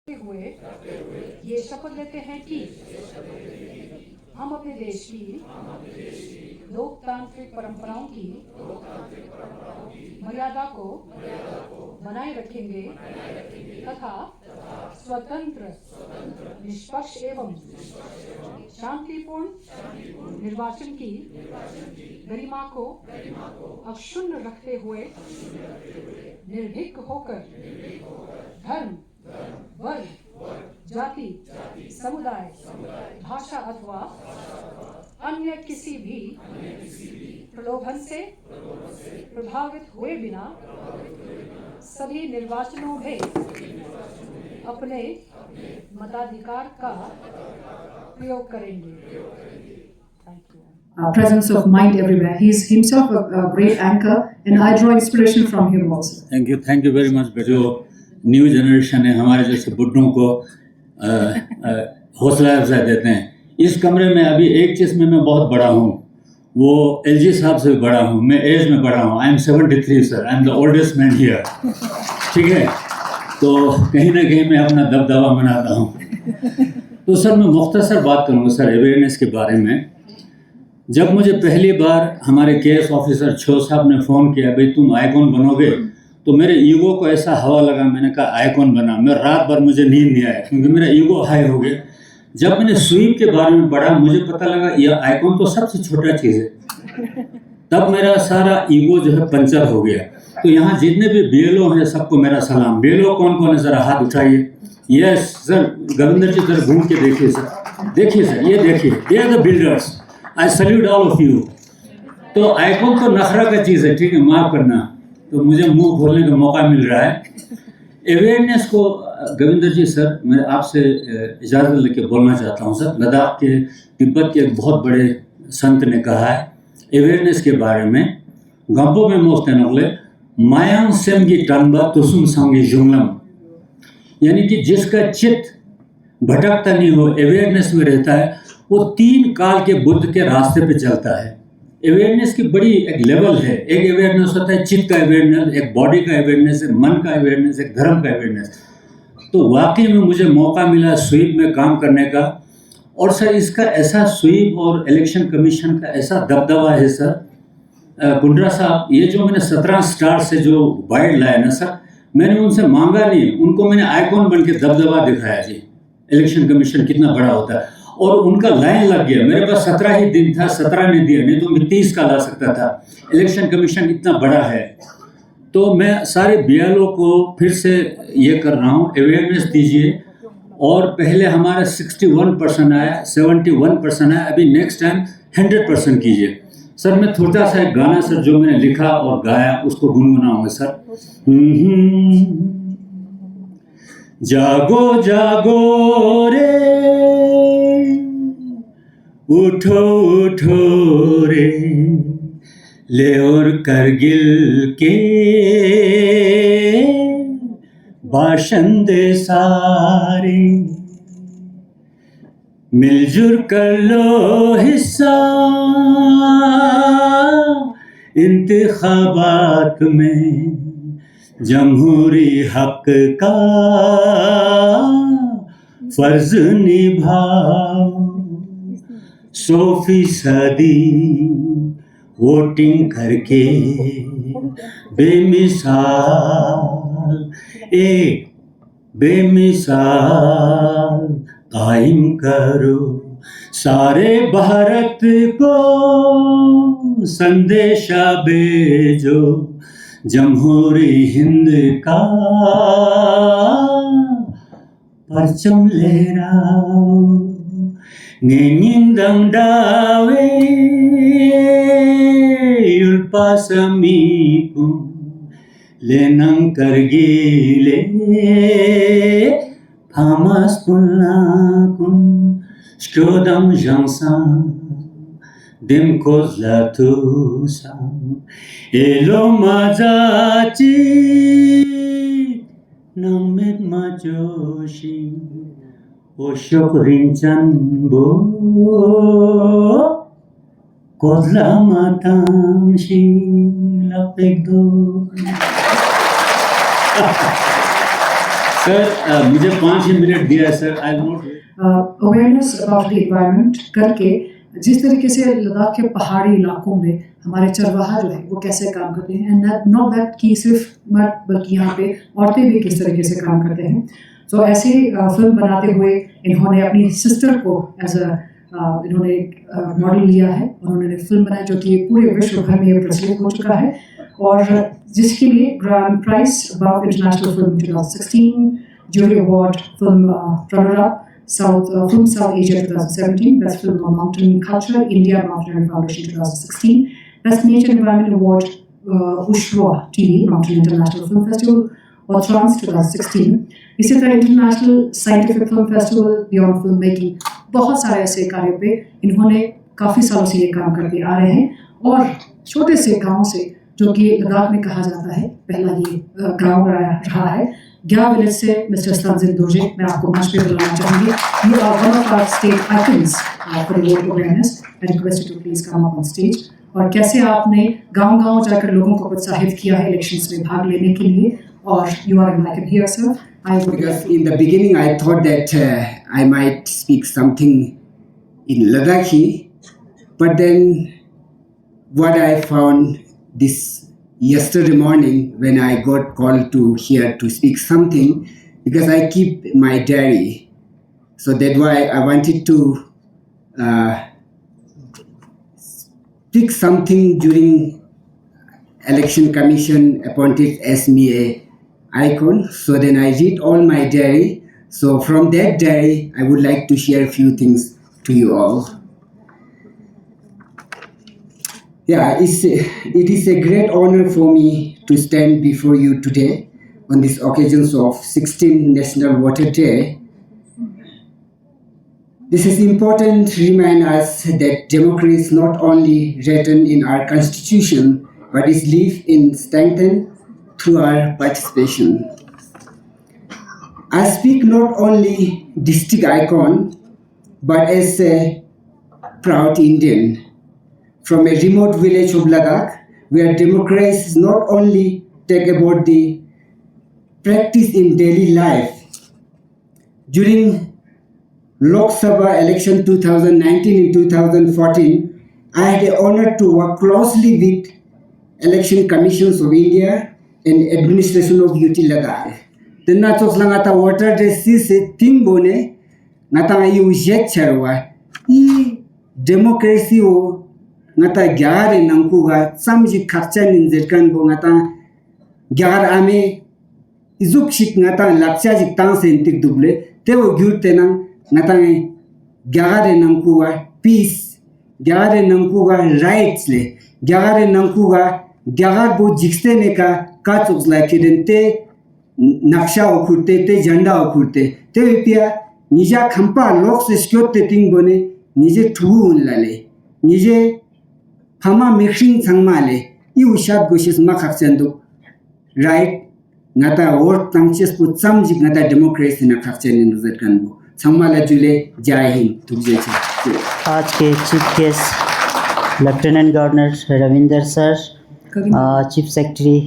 हुए ये शपथ लेते हैं कि हम अपने देश की लोकतांत्रिक परंपराओं की मर्यादा को बनाए रखेंगे तथा स्वतंत्र, निष्पक्ष एवं शांतिपूर्ण निर्वाचन की गरिमा को अक्षुण्ण रखते हुए निर्भीक होकर धर्म, वर्ग, जाति, समुदाय, भाषा अथवा अन्य किसी भी प्रलोभन से प्रभावित हुए बिना सभी निर्वाचनों में अपने मताधिकार का प्रयोग करेंगे। Presence of mind everywhere. He is himself a great anchor, and I draw inspiration from him also. Thank you very much. जो न्यू जनरेशन है, हमारे जैसे बुढ़ों को हौसला अफजाई देते हैं। इस कमरे में अभी एक चीज़ में मैं बहुत बड़ा हूँ, वो एलजी साहब से बड़ा हूँ, मैं एज में बड़ा हूँ। I am 73 sir, I am the oldest man here. ठीक है, तो कहीं ना कहीं मैं अपना दबदबा मनाता हूँ। तो सर मैं मुख्तसर बात करूँगा सर अवेयरनेस के बारे में। जब मुझे पहली बार हमारे केएस ऑफिसर छो साहब ने फ़ोन किया, भाई तुम आइकॉन बनोगे, तो मेरे ईगो को ऐसा हवा लगा, मैंने कहा आइकॉन बना। मैं रात भर मुझे नींद नहीं आया क्योंकि मेरा ईगो हाई हो गया। जब मैंने स्वीप के बारे में पढ़ा, मुझे पता लगा यह आइकॉन तो सबसे छोटा चीज़ है। तब मेरा सारा ईगो जो है पंचर हो गया। तो यहाँ जितने भी बीएलओ हैं सबको मेरा सलाम। बीएलओ कौन कौन है, ज़रा हाथ उठाइए। Yes sir, Gavinder ji sir घूम के देखिए सर, देखिए सर, ये देखिए, they are the builders. I salute all of you. तो आइकॉन तो नखरा का चीज़ है, ठीक है, माफ़ करना। तो मुझे मुंह खोलने का मौका मिल रहा है। अवेयरनेस को गविंदर जी सर, मैं आपसे इजाज़त लेके बोलना चाहता हूँ सर। लद्दाख के, तिब्बत के एक बहुत बड़े संत ने कहा है अवेयरनेस के बारे में, गंपो में मोस्ते नगले मायांग सेमगी टनबा तुसुम संगी जुंगलम, यानी कि जिसका चित्त भटकता नहीं हो, अवेयरनेस में रहता है, वो 3 काल के बुद्ध के रास्ते पे चलता है। अवेयरनेस की बड़ी एक लेवल है। एक अवेयरनेस होता है चित्त का अवेयरनेस, एक बॉडी का अवेयरनेस, एक मन का अवेयरनेस, एक धर्म का अवेयरनेस। तो वाकई में मुझे मौका मिला स्वीप में काम करने का। और सर इसका ऐसा स्वीप और इलेक्शन कमीशन का ऐसा दबदबा है सर। कुंड्रा साहब, ये जो मैंने 17 स्टार से जो वाइड लाया ना सर, मैंने उनसे मांगा नहीं, उनको मैंने आइकॉन बन के दबदबा दिखाया जी। इलेक्शन कमीशन कितना बड़ा होता है, और उनका लाइन लग गया। मेरे पास 17 ही दिन था, 17 ने दिया, नहीं तो मैं 30 का ला सकता था। इलेक्शन कमीशन इतना बड़ा है। तो मैं सारे बीएलओ को फिर से ये कर रहा हूँ, अवेयरनेस दीजिए। और पहले हमारा 61% आया, 71% आया, अभी नेक्स्ट टाइम 100% कीजिए। सर मैं थोड़ा सा एक गाना सर जो मैंने लिखा और गाया उसको गुनगुनाऊंगा सर। जागो जागो रे, उठो उठो रे, ले और करगिल के बाशिंदे सारे, मिलजुल कर लो हिस्सा इंतखाबात में, जमहूरी हक का फर्ज निभाओ। 100% वोटिंग करके बेमिसाल कायम करो। सारे भारत को संदेशा भेजो, जमहूरी हिंद का परचम लहराओ। Ngenyindang dawe ulpasamikum lenang kargile pamas punakun skodam jansam dem kozlatusam elo mazachi namet majoshi Oshok rinchanbo kozla matamshi lapegdo sir मुझे 5 ही मिनट दिया है sir, I note awareness about the environment करके जिस तरीके से लद्दाख के पहाड़ी इलाकों में हमारे चरवाहा जो है वो कैसे काम करते हैं, एंड नॉट दैट कि सिर्फ मर्द बल्कि यहाँ पे औरतें भी किस तरीके से काम करते हैं। तो ऐसे फिल्म बनाते हुए इन्होंने अपनी सिस्टर को एज अ इन्होंने मॉडल लिया है। उन्होंने फिल्म बनाई जो कि पूरे विश्व भर में प्रचलित हो चुका है और जिसके लिए grand prize about international film 2016, jury award film runner up Film South Asia 2017, Best Film on Mountain Culture, India Mountaineering Foundation 2016, Best Nature Environment Award, Ushwa TV, Mountain International Film Festival, और Trans 2016। इसी तरह international scientific film festival, beyond film making, बहुत सारे ऐसे कार्यों पे इन्होंने काफ़ी सालों से ये काम करते आ रहे हैं। और छोटे से गांव से जो कि लद्दाख में कहा जाता है, पहला ये गांव रहा है ग्या विलेज से मिस्टर तंजिल दोर्जे, मैं आपको मंच पे बुलाना चाहूँगी। You are one of our state icons for the vote awareness, I request you to please come up on stage. और कैसे आपने गांव-गांव जाकर लोगों को प्रोत्साहित किया है इलेक्शंस में भाग लेने के लिए, और you are invited here sir. Because in the beginning I thought that I might speak something in Ladakhi, but then what I found this yesterday morning when I got called to here to speak something, because I keep my diary, so that's why I wanted to speak something during election commission appointed as me a icon. So then I read all my diary. So from that diary, I would like to share a few things to you all. Yeah, it is a great honor for me to stand before you today on this occasion of 16th National Water Day. This is important to remind us that democracy is not only written in our constitution, but is lived in strengthened through our participation. I speak not only district icon, but as a proud Indian from a remote village of Ladakh, where democracy is not only take about the practice in daily life. During Lok Sabha election 2019 and 2014, I had the honor to work closely with election commissions of India and administration of UT Ladakh. The natos langata water de se thing bone nata yu jet charwa I democracy o ngata gyare nangkuga samji khachan in zerkan bo ngata gyar ame izuk shik ngata lakcha jik tang sentik duble te o gyurte nang ngata gyare nangkuga peace, gyare nangkuga rights le, gyare nangkuga gyagar bo jikste ne ka chok la kidente naksha okhurte te janda okhurte te pia nija khampa lok se skyote ting bone nije thugu unlale nije Hama mixing sangmale, you shot bushes makaksendu, right? Nata or tamches put some jig nata democracy in a captain in the Kanbo. Samala Jule Jahin to Jecha. आज के chief guest lieutenant governor Ravinder sir, chief secretary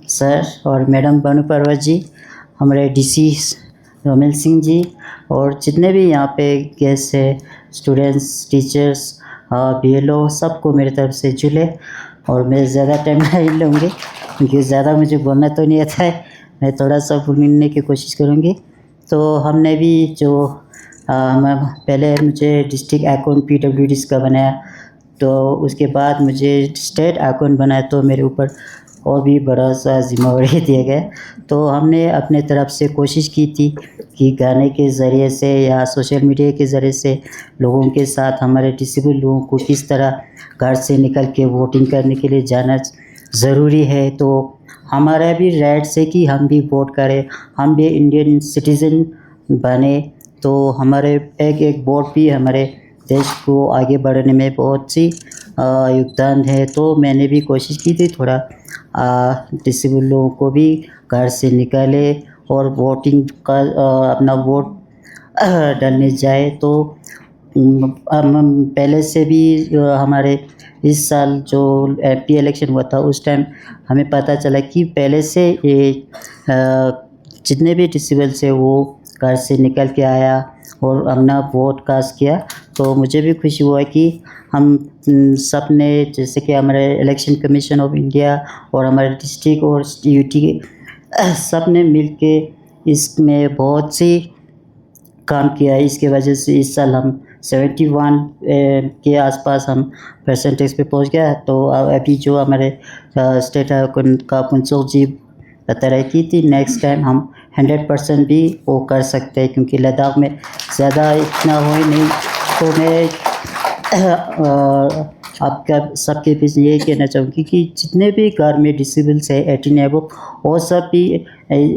sir और madam Bhanu पर्वत जी, हमारे DC Romil Singh ji और जितने भी यहाँ पे गेस्ट है, स्टूडेंट्स, टीचर्स, BLO, सबको मेरी तरफ से जुले। और मैं ज़्यादा टाइम नहीं लूँगी क्योंकि ज़्यादा मुझे बोलना तो नहीं आता है, मैं थोड़ा सा बोलने की कोशिश करूँगी। तो हमने भी जो पहले मुझे डिस्ट्रिक्ट अकाउंट PWDs का बनाया, तो उसके बाद मुझे स्टेट अकाउंट बनाया, तो मेरे ऊपर और भी बड़ा सा जिम्मेवारी दिया गया। तो हमने अपने तरफ से कोशिश की थी कि गाने के ज़रिए से या सोशल मीडिया के ज़रिए से लोगों के साथ, हमारे डिसेबल लोगों को किस तरह घर से निकल के वोटिंग करने के लिए जाना ज़रूरी है। तो हमारा भी राइट है कि हम भी वोट करें, हम भी इंडियन सिटीज़न बने। तो हमारे एक वोट भी हमारे देश को आगे बढ़ने में बहुत सी योगदान है। तो मैंने भी कोशिश की थी थोड़ा डिसेबल लोगों को भी घर से निकाले और वोटिंग का अपना वोट डालने जाए। तो पहले से भी हमारे इस साल जो MP इलेक्शन हुआ था, उस टाइम हमें पता चला कि पहले से ये जितने भी डिसेबल से वो घर से निकल के आया और अपना वोट कास्ट किया। तो मुझे भी खुशी हुआ कि हम सब ने, जैसे कि हमारे इलेक्शन कमीशन ऑफ इंडिया और हमारे डिस्ट्रिक्ट और यूटी सब ने मिल के इसमें बहुत सी काम किया है। इसके वजह से इस साल हम 71 के आसपास हम परसेंटेज पे पहुंच गया। तो अभी जो हमारे स्टेट का पुंसुल जी बता रही थी, नेक्स्ट टाइम हम 100% भी वो कर सकते हैं, क्योंकि लद्दाख में ज़्यादा इतना हो ही नहीं। तो मैं आपका सबके बीच ये कहना चाहूँगी कि जितने भी घर में डिसेबल्स है 18 एबो, वो सब भी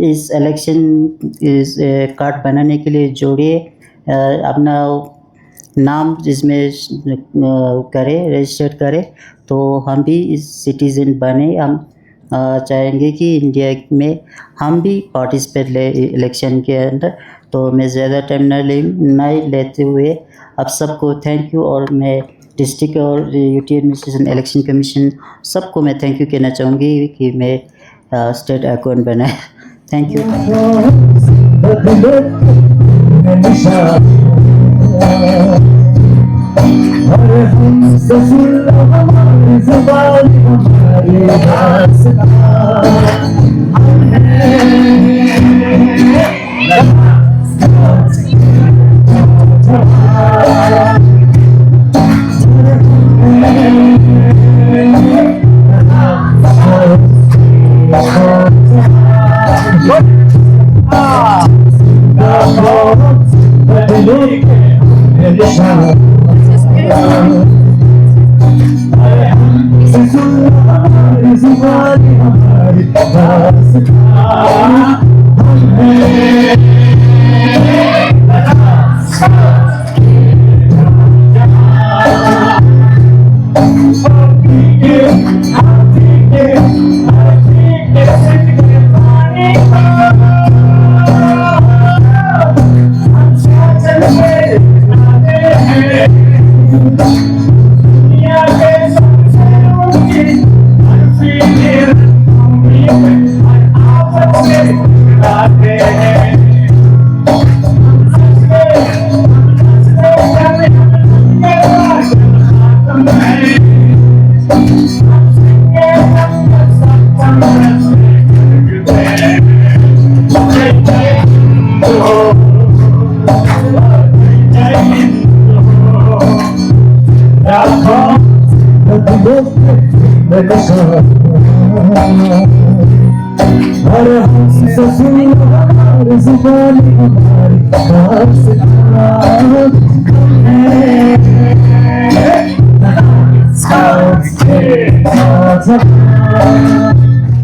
इस इलेक्शन कार्ड बनाने के लिए जोड़िए, अपना नाम जिसमें करे, रजिस्टर करे, तो हम भी इस सिटीज़न बने। हम चाहेंगे कि इंडिया में हम भी पार्टिसिपेट ले इलेक्शन के अंदर। तो मैं ज़्यादा टाइम नहीं लेते हुए आप सबको थैंक यू, और मैं डिस्ट्रिक्ट और यूटी एडमिनिस्ट्रेशन इलेक्शन कमीशन सबको मैं थैंक यू कहना चाहूँगी कि मैं स्टेट अकाउंट बनाए। Thank you.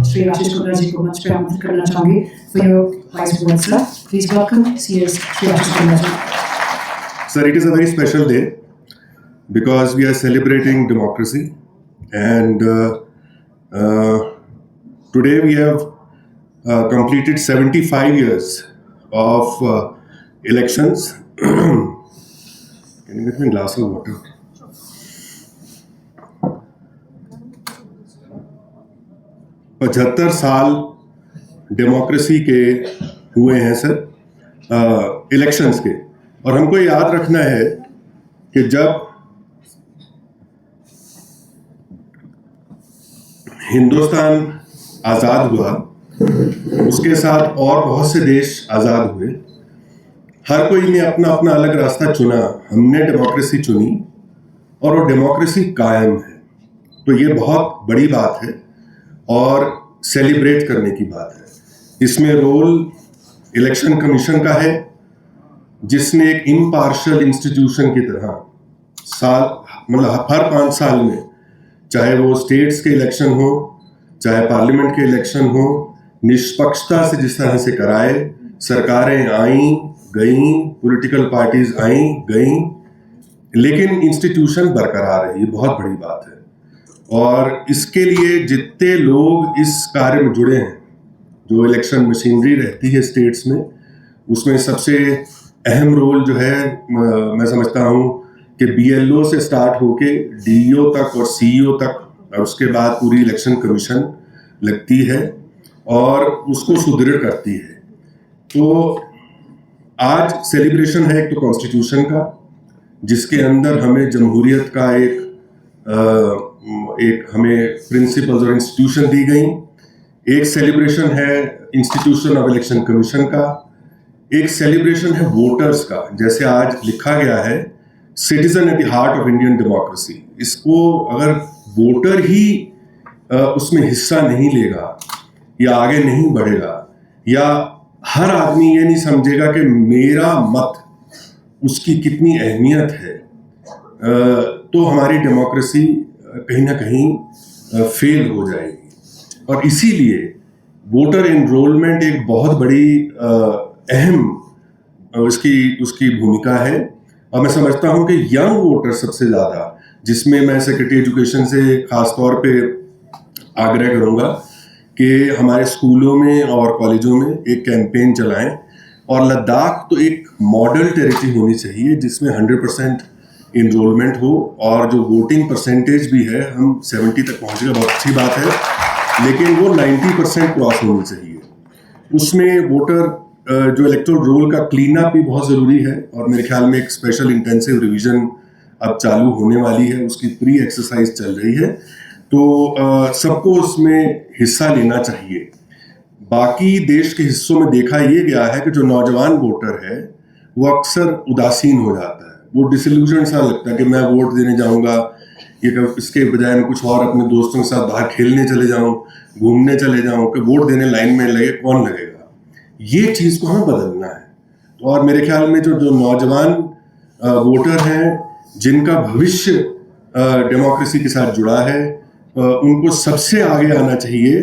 श्री आशीष कुमार जी को मंच पे आमंत्रित करना चाहूंगी for your wise words, sir. Please welcome CS Shri Ashish Kumar ji. Sir, it is a very special day because we are celebrating democracy, and today we have completed 75 years of elections. Can you get me a glass of water? पचहत्तर साल democracy के हुए हैं sir, elections के। और हमको याद रखना है कि जब हिंदुस्तान आज़ाद हुआ, उसके साथ और बहुत से देश आज़ाद हुए। हर कोई ने अपना अपना अलग रास्ता चुना, हमने डेमोक्रेसी चुनी और वो डेमोक्रेसी कायम है। तो ये बहुत बड़ी बात है और सेलिब्रेट करने की बात है। इसमें रोल इलेक्शन कमीशन का है, जिसने एक इम्पार्शियल इंस्टीट्यूशन की तरह मतलब हर 5 साल में, चाहे वो स्टेट्स के इलेक्शन हो, चाहे पार्लियामेंट के इलेक्शन हो, निष्पक्षता से जिस तरह से कराए। सरकारें आईं गईं, पॉलिटिकल पार्टीज आईं गईं, लेकिन इंस्टीट्यूशन बरकरार है। ये बहुत बड़ी बात है। और इसके लिए जितने लोग इस कार्य में जुड़े हैं, जो इलेक्शन मशीनरी रहती है स्टेट्स में, उसमें सबसे अहम रोल जो है मैं समझता हूँ कि BLO से स्टार्ट होके DEO तक और CEO तक, और उसके बाद पूरी इलेक्शन कमीशन लगती है और उसको सुदृढ़ करती है। तो आज सेलिब्रेशन है एक तो कॉन्स्टिट्यूशन का, जिसके अंदर हमें जमहूरियत का एक हमें प्रिंसिपल्स और इंस्टीट्यूशन दी गई। एक सेलिब्रेशन है इंस्टीट्यूशन ऑफ इलेक्शन कमीशन का, एक सेलिब्रेशन है वोटर्स का। जैसे आज लिखा गया है citizen at the heart of Indian democracy. इसको अगर वोटर ही उसमें हिस्सा नहीं लेगा या आगे नहीं बढ़ेगा, या हर आदमी ये नहीं समझेगा कि मेरा मत उसकी कितनी अहमियत है, तो हमारी डेमोक्रेसी कहीं ना कहीं फेल हो जाएगी। और इसीलिए वोटर एनरोलमेंट एक बहुत बड़ी अहम उसकी भूमिका है। और मैं समझता हूं कि यंग वोटर सबसे ज़्यादा, जिसमें मैं सेक्रेटरी एजुकेशन से खास तौर पे आग्रह करूंगा कि हमारे स्कूलों में और कॉलेजों में एक कैंपेन चलाएं। और लद्दाख तो एक मॉडल टेरिटरी होनी चाहिए जिसमें 100% इनरोलमेंट हो, और जो वोटिंग परसेंटेज भी है, हम 70 तक पहुँच गए, बहुत अच्छी बात है, लेकिन वो 90% क्रॉस होनी चाहिए। उसमें वोटर जो इलेक्टोरल रोल का क्लीन अप भी बहुत ज़रूरी है, और मेरे ख्याल में एक स्पेशल इंटेंसिव रिवीजन अब चालू होने वाली है, उसकी प्री एक्सरसाइज चल रही है। तो सबको उसमें हिस्सा लेना चाहिए। बाकी देश के हिस्सों में देखा ये गया है कि जो नौजवान वोटर है वो अक्सर उदासीन हो जाता है, वो डिसइल्यूजन सा लगता है कि मैं वोट देने जाऊंगा, इसके बजाय मैं कुछ और अपने दोस्तों के साथ बाहर खेलने चले जाऊं, घूमने चले जाऊं, कि वोट देने लाइन में लगे, कौन लगेगा। ये चीज़ को हमें बदलना है। और मेरे ख्याल में जो नौजवान वोटर हैं, जिनका भविष्य डेमोक्रेसी के साथ जुड़ा है, उनको सबसे आगे आना चाहिए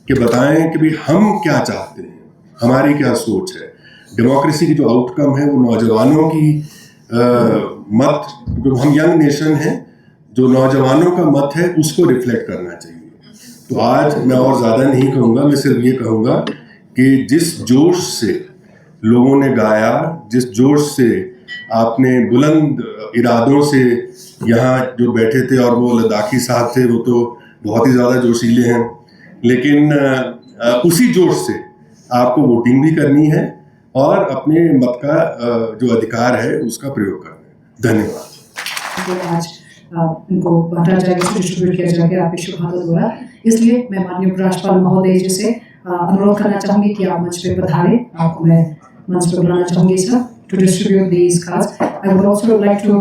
कि बताएं कि भाई हम क्या चाहते हैं, हमारी क्या सोच है। डेमोक्रेसी की जो आउटकम है वो नौजवानों की मत, जो हम यंग नेशन हैं, जो नौजवानों का मत है उसको रिफ्लेक्ट करना चाहिए। तो आज मैं और ज़्यादा नहीं कहूँगा, मैं सिर्फ ये कहूँगा कि जिस जोश से लोगों ने गाया, जिस जोश से आपने बुलंद इरादों से यहाँ जो बैठे थे, और वो लद्दाखी साहब थे, वो तो बहुत ही ज़्यादा जोशीले हैं, लेकिन उसी जोश से आपको वोटिंग भी करनी है और अपने मत का जो अधिकार है उसका प्रयोग करना है। धन्यवाद। आज इनको बांटा जाएगा, डिस्ट्रीब्यूट किया जाएगा आपके शुभ हाथों द्वारा। इसलिए मैं माननीय उपराष्ट्रपाल महोदय जी से अनुरोध करना चाहूँगी कि आप मंच पे पधारें। आपको मैं मंच पे बुलाना चाहूँगी sir, to distribute these cards. I would also like to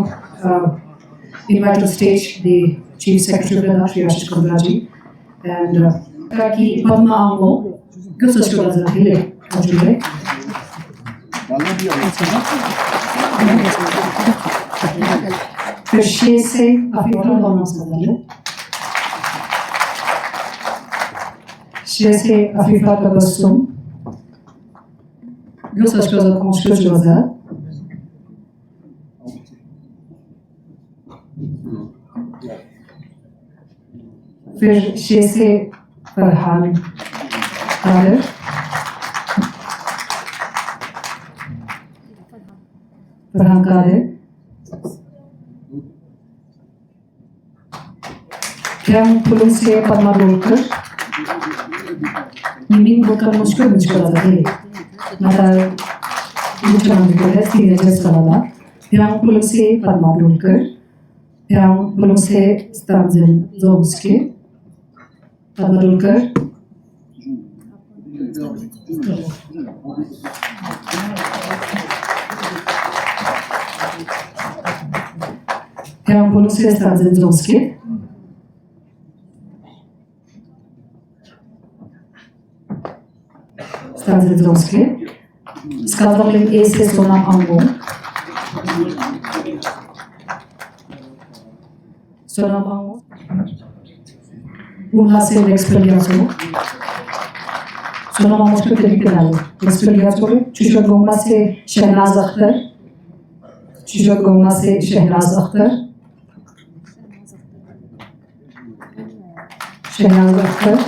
invite to the stage the Chief Secretary of Ladakh, Shri Ashish Kandraji, and कि पद्मा आंगो गुस्सा शुरू कर दिले अजुले। फिर शेर से अफीफा दोनों सदले, शेर से अफीफा तबस्सुम गुस्सा शुरू कर फिर शेर से फरहान कादर, हम फुलों से पद्मा डोलकर निमिंग होकर मुझको आता है मुझे नाम है सीनियर जज वाला। फिर हम फुलों से पद्मा डोलकर, फिर हम फुलों से स्टांजन जोम्स्के पद्मा डोलकर, फिर हम फुलों से स्टांजन जोम्स्के, Strazydrowskie, skazowym jest Sonam Angu, Sonam Angu, Una se l'experiență, Sonam Angu știu că l'experiență, Çişot Gomba se Şehnaz Akhtar, Çişot Gomba se Şehnaz Akhtar, Şehnaz Akhtar.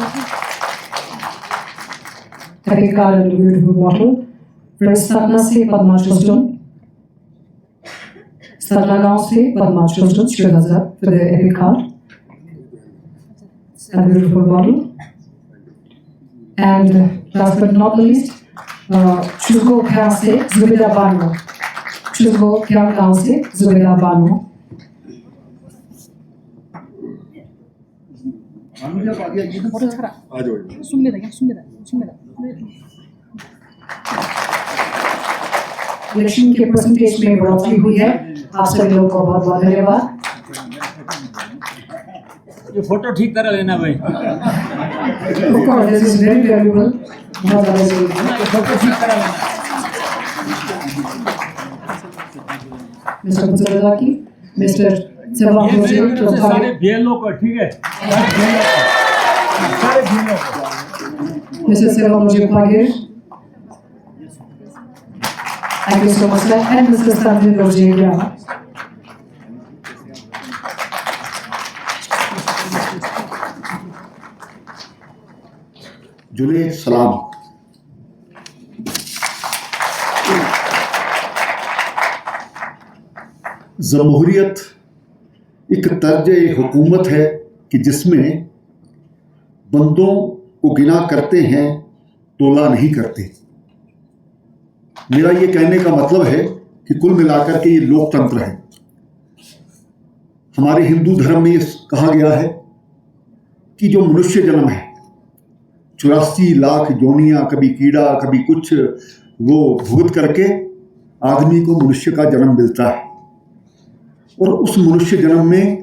Epic card and a beautiful bottle. Friends Satna से Padma chosen, Satna गांव से Padma chosen, 3000 for the epic card and a beautiful bottle. And last but not least, Chuzgo Kya से Zubeda Banu, Chuzgo Kya गांव से Zubeda Banu. Election के percentage में बढ़ोतरी हुई है. आप सभी लोगों को बहुत बहुत धन्यवाद. ये फोटो ठीक करा लेना भाई. Of course, this is very valuable. बहुत ज़्यादा जरूरी है. फोटो ठीक करा लेना. मिस्टर कुचरदाकी, मिस्टर सेवा ये मुझे मेरे तरफ से सारे प्रभारी, भेल लोग ठीक है. सारे भेल लोग. मिस्टर सेवा मुझे प्रभारी. Thank you so much, sir. And Mr. Sanjay Rojegya. जुले सलाम. जमहूरियत एक तर्ज हुकूमत है कि जिसमें बंदों को गिना करते हैं, तोला नहीं करते. मेरा ये कहने का मतलब है कि कुल मिलाकर के ये लोकतंत्र है. हमारे हिंदू धर्म में ये कहा गया है कि जो मनुष्य जन्म है, 84 लाख जोनियां, कभी कीड़ा कभी कुछ, वो भुगत करके आदमी को मनुष्य का जन्म मिलता है. और उस मनुष्य जन्म में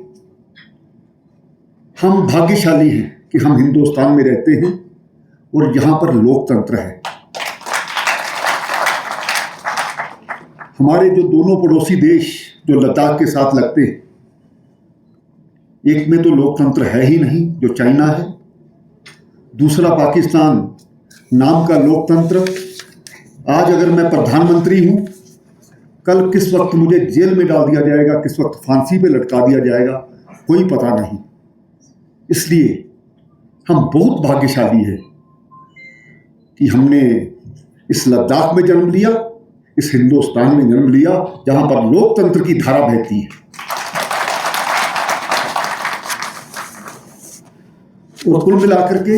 हम भाग्यशाली हैं कि हम हिंदुस्तान में रहते हैं और यहाँ पर लोकतंत्र है. हमारे जो दोनों पड़ोसी देश जो लद्दाख के साथ लगते हैं, एक में तो लोकतंत्र है ही नहीं, जो चाइना है. दूसरा पाकिस्तान नाम का लोकतंत्र. आज अगर मैं प्रधानमंत्री हूं, कल किस वक्त मुझे जेल में डाल दिया जाएगा, किस वक्त फांसी पे लटका दिया जाएगा, कोई पता नहीं. इसलिए हम बहुत भाग्यशाली हैं कि हमने इस लद्दाख में जन्म लिया, इस हिंदुस्तान में जन्म लिया जहां पर लोकतंत्र की धारा बहती है. और कुल मिलाकर के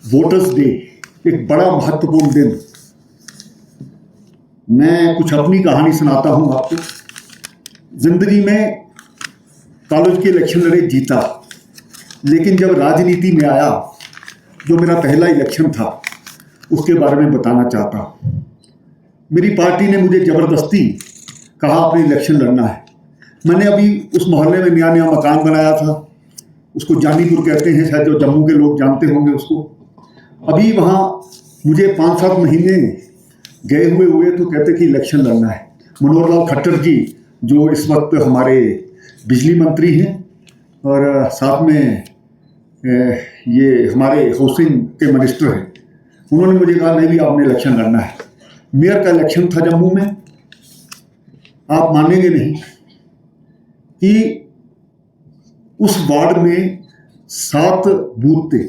वोटर्स डे एक बड़ा महत्वपूर्ण दिन. मैं कुछ अपनी कहानी सुनाता हूं आपको. जिंदगी में कॉलेज के इलेक्शन लड़े, जीता, लेकिन जब राजनीति में आया, जो मेरा पहला इलेक्शन था, उसके बारे में बताना चाहता हूं. मेरी पार्टी ने मुझे ज़बरदस्ती कहा अपने इलेक्शन लड़ना है. मैंने अभी उस मोहल्ले में नया नया मकान बनाया था, उसको जानीपुर कहते हैं, शायद जो जम्मू के लोग जानते होंगे उसको. अभी वहाँ मुझे 5-7 महीने गए हुए तो कहते कि इलेक्शन लड़ना है. मनोहर लाल खट्टर जी, जो इस वक्त हमारे बिजली मंत्री हैं, और साथ में ये हमारे हाउसिंग के मिनिस्टर हैं, उन्होंने मुझे कहा नहीं भी आपने इलेक्शन लड़ना है. मेयर का इलेक्शन था जम्मू में. आप मानेंगे नहीं कि उस वार्ड में 7 बूथ थे.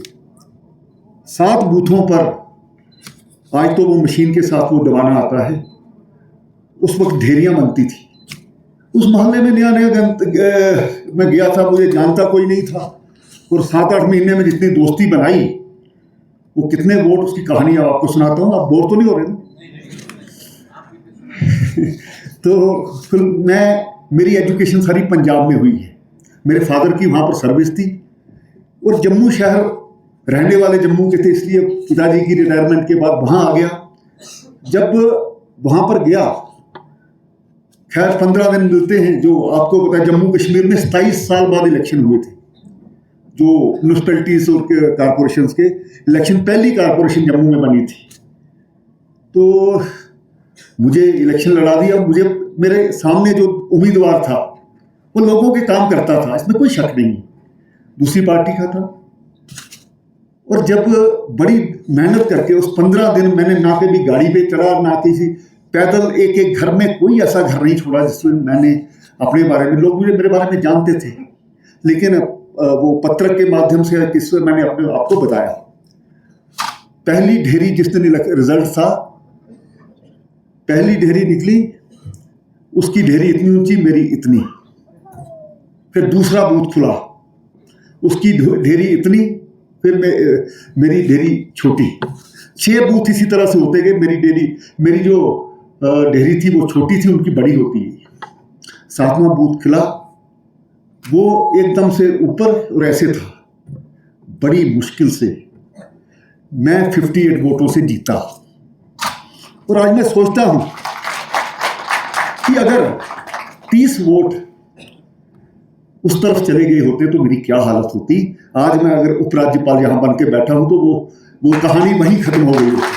7 बूथों पर आज तो वो मशीन के साथ वो दबाना आता है, उस वक्त ढेरियां बनती थी. उस मोहल्ले में नया नया मैं गया था, मुझे जानता कोई नहीं था, और 7-8 महीने में जितनी दोस्ती बनाई, वो कितने वोट, उसकी कहानी आपको सुनाता हूँ. आप बोर तो नहीं हो रहे ना? तो फिर मेरी एजुकेशन सारी पंजाब में हुई है. मेरे फादर की वहाँ पर सर्विस थी, और जम्मू शहर रहने वाले जम्मू के थे, इसलिए पिताजी की रिटायरमेंट के बाद वहाँ आ गया. जब वहाँ पर गया, खैर 15 दिन मिलते हैं. जो आपको पता है, जम्मू कश्मीर में 27 साल बाद इलेक्शन हुए थे, जो म्यूनसिपैलिटीज और कारपोरेशन के इलेक्शन. पहली कारपोरेशन जम्मू में बनी थी. तो मुझे इलेक्शन लड़ा दिया. मुझे मेरे सामने जो उम्मीदवार था वो लोगों के काम करता था, इसमें कोई शक नहीं. दूसरी पार्टी का था. और जब बड़ी मेहनत करके उस 15 दिन मैंने ना कभी गाड़ी पे चढ़ा, ना किसी पैदल, एक घर में कोई ऐसा घर नहीं छोड़ा जिसमें मैंने अपने बारे में, लोग मेरे बारे में जानते थे, लेकिन वो पत्रक के माध्यम से किससे मैंने अपने आप को बताया. पहली ढेरी जिस दिन रिजल्ट था, पहली ढेरी निकली, उसकी ढेरी इतनी ऊंची, मेरी इतनी. फिर दूसरा बूथ खुला, उसकी ढेरी इतनी, फिर मेरी ढेरी छोटी. 6 बूथ इसी तरह से होते गए। मेरी जो डेयरी थी वो छोटी थी, उनकी बड़ी होती है। 7वां बूथ खिला, वो एकदम से ऊपर और ऐसे था। बड़ी मुश्किल से मैं 58 वोटों से जीता। और आज मैं सोचता हूं कि अगर 30 वोट उस तरफ चले गए होते तो मेरी क्या हालत होती। आज मैं अगर उपराज्यपाल यहां बन के बैठा हूं तो वो कहानी वहीं खत्म हो गई होती।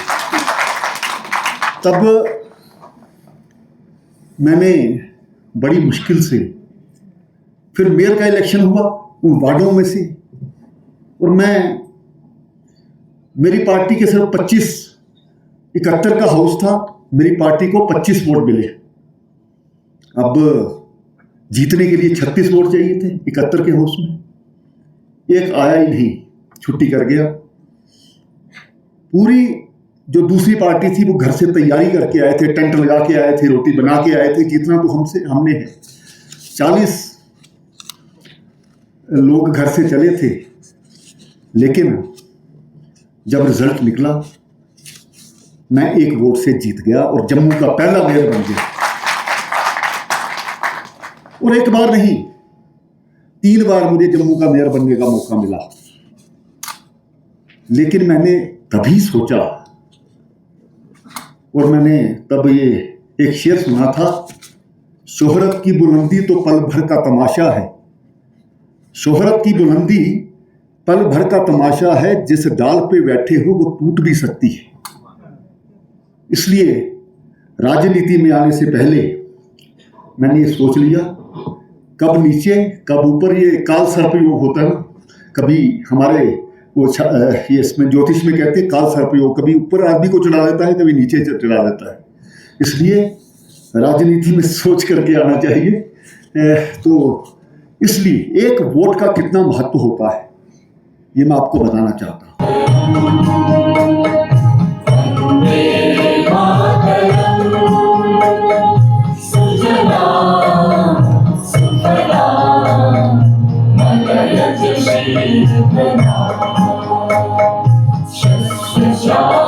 तब मैंने बड़ी मुश्किल से, फिर मेयर का इलेक्शन हुआ उन वार्डों में से, और मेरी पार्टी के सिर्फ 71 का हाउस था, मेरी पार्टी को 25 वोट मिले। अब जीतने के लिए 36 वोट चाहिए थे 71 के हाउस में। एक आया ही नहीं, छुट्टी कर गया। पूरी जो दूसरी पार्टी थी वो घर से तैयारी करके आए थे, टेंट लगा के आए थे, रोटी बना के आए थे। जितना तो हमने है 40 लोग घर से चले थे। लेकिन जब रिजल्ट निकला मैं 1 वोट से जीत गया और जम्मू का पहला मेयर बन गया। और एक बार नहीं, 3 बार मुझे जम्मू का मेयर बनने का मौका मिला। लेकिन मैंने तभी सोचा, और मैंने तब ये एक शेर सुना था, शोहरत की बुलंदी तो पल भर का तमाशा है, शोहरत की बुलंदी पल भर का तमाशा है, जिस डाल पे बैठे हो वो टूट भी सकती है। इसलिए राजनीति में आने से पहले मैंने ये सोच लिया, कब नीचे कब ऊपर। ये काल सर्पयोग होता है ना, कभी हमारे वो ये इसमें ज्योतिष में कहते हैं काल सर्पयोग, कभी ऊपर आदमी को चढ़ा देता है, कभी नीचे चढ़ा देता है। इसलिए राजनीति में सोच करके आना चाहिए। तो इसलिए 1 वोट का कितना महत्व होता है ये मैं आपको बताना चाहता हूँ। श्यामला